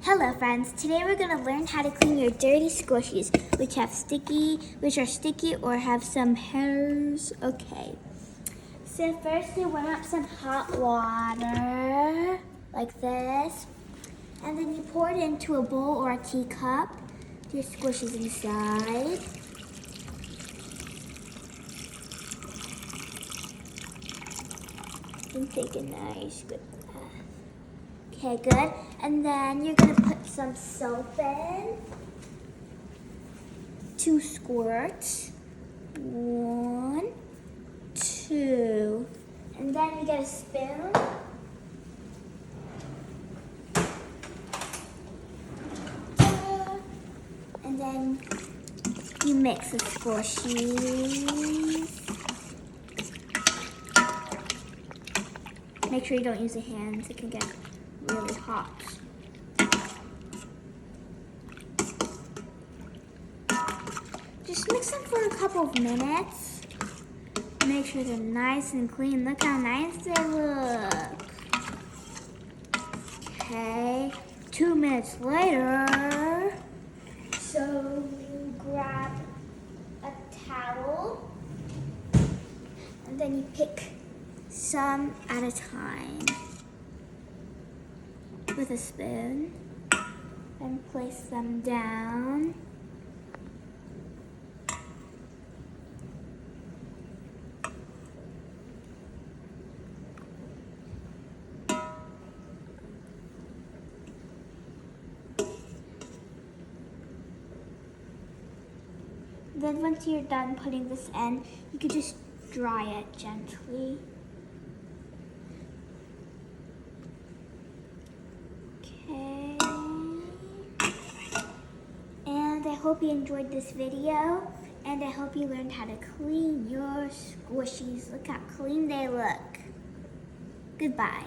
Hello friends, today we're going to learn how to clean your dirty squishies, which are sticky or have some hairs. Okay, so first you warm up some hot water, like this, and then you pour it into a bowl or a teacup, your squishies inside. And take a nice good bath. Okay, good. And then you're gonna put some soap in. 2 squirts. 1, 2. And then you get a spoon. And then you mix the squishies. Make sure you don't use your hands, it can get really hot. Just mix them for a couple of minutes. Make sure they're nice and clean. Look how nice they look. Okay, 2 minutes later. So you grab a towel and then you pick some at a time with a spoon and place them down. Then once you're done putting this in, you can just dry it gently. Okay. And I hope you enjoyed this video, and I hope you learned how to clean your squishies. Look how clean they look. Goodbye.